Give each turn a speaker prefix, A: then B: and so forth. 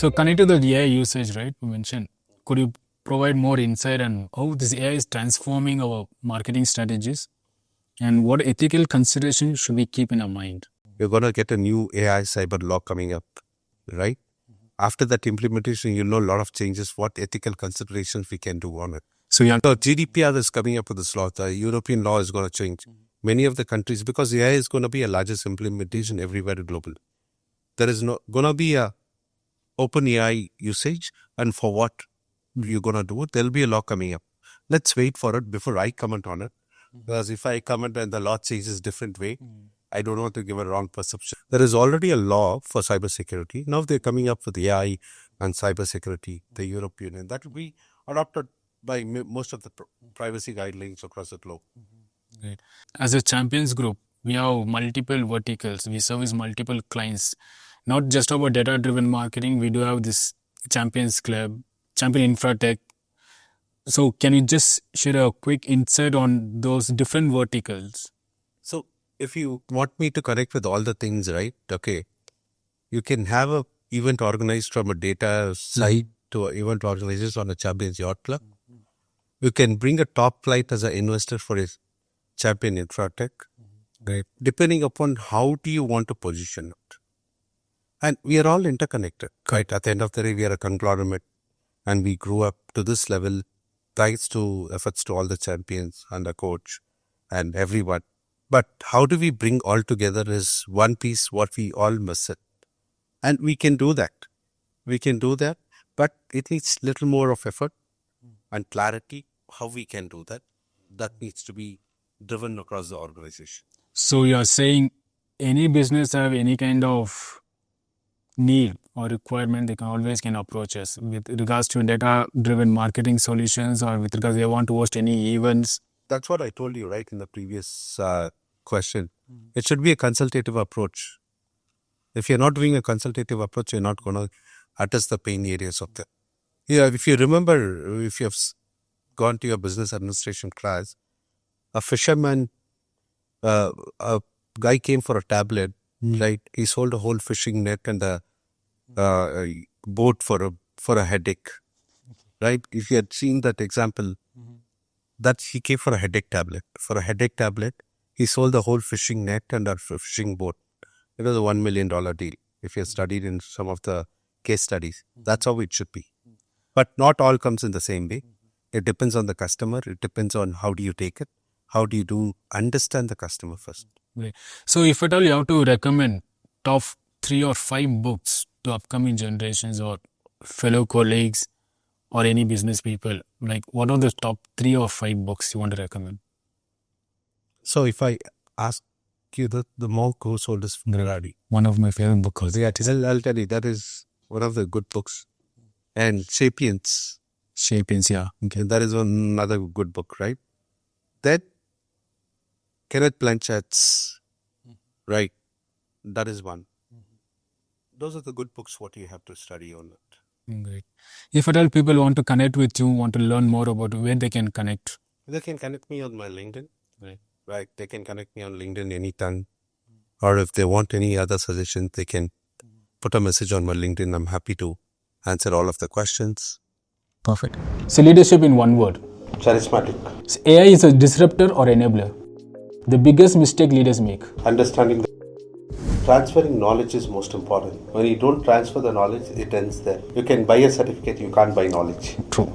A: So connected to the AI usage, right? You mentioned. Could you provide more insight on how this AI is transforming our marketing strategies and what ethical considerations should we keep in our mind?
B: We're going to get a new AI cyber law coming up, right? After that implementation, you'll know a lot of changes, what ethical considerations we can do on it.
A: So yeah,
B: So GDPR is coming up with this law. The European law is going to change. Many of the countries, because AI is going to be a largest implementation everywhere global. There is no going to be a open AI usage, and for what you're going to do it, there'll be a law coming up. Let's wait for it before I comment on it. Because if I comment and the law changes different way, I don't want to give a wrong perception. There is already a law for cybersecurity. Now they're coming up with AI and cybersecurity, the European, and that will be adopted by most of the privacy guidelines across the globe.
A: great. As a champions group, we have multiple verticals. We service multiple clients. Not just about data-driven marketing. We do have this champions club, champion infratech. So can you just share a quick insight on those different verticals?
B: So if you want me to connect with all the things, right? Okay. You can have a event organized from a data site to an event organizers on a Champions Yacht Club. You can bring a top flight as an investor for a champion infratech, right? Depending upon how do you want to position it. And we are all interconnected, right? At the end of the day, we are a conglomerate and we grew up to this level thanks to efforts to all the champions and the coach and everyone. But how do we bring all together is one piece what we all must set. And we can do that. We can do that, but it needs little more of effort and clarity how we can do that. That needs to be driven across the organization.
A: So you're saying any business have any kind of need or requirement, they can always approach us with regards to data-driven marketing solutions or with regards they want to host any events.
B: That's what I told you, right, in the previous question. It should be a consultative approach. If you're not doing a consultative approach, you're not going to address the pain areas of that. Yeah, if you remember, if you have gone to your business administration class, a fisherman, a guy came for a tablet, right? He sold a whole fishing net and a boat for a headache, right? If you had seen that example, that he came for a headache tablet. For a headache tablet, he sold the whole fishing net and a fishing boat. It was a $1 million deal. If you studied in some of the case studies, that's how it should be. But not all comes in the same way. It depends on the customer. It depends on how do you take it. How do you understand the customer first.
A: Right. So if at all you have to recommend top 3 or 5 books to upcoming generations or fellow colleagues or any business people, like what are the top 3 or 5 books you want to recommend?
B: So if I ask you the more goes sold is Murugan.
A: One of my favorite books.
B: Yeah, I'll tell you, that is one of the good books. And Sapiens.
A: Sapiens, yeah.
B: Okay, that is another good book, right? Then Kenneth Blanchard's, right? That is one. Those are the good books what you have to study on it.
A: Great. If at all people want to connect with you, want to learn more about where they can connect.
B: They can connect me on my LinkedIn. Right. They can connect me on LinkedIn anytime. Or if they want any other suggestions, they can put a message on my LinkedIn. I'm happy to answer all of the questions.
A: Perfect. So leadership in one word.
B: Charismatic.
A: So AI is a disruptor or enabler. The biggest mistake leaders make.
B: Understanding. Transferring knowledge is most important. When you don't transfer the knowledge, it ends there. You can buy a certificate, you can't buy knowledge.
A: True.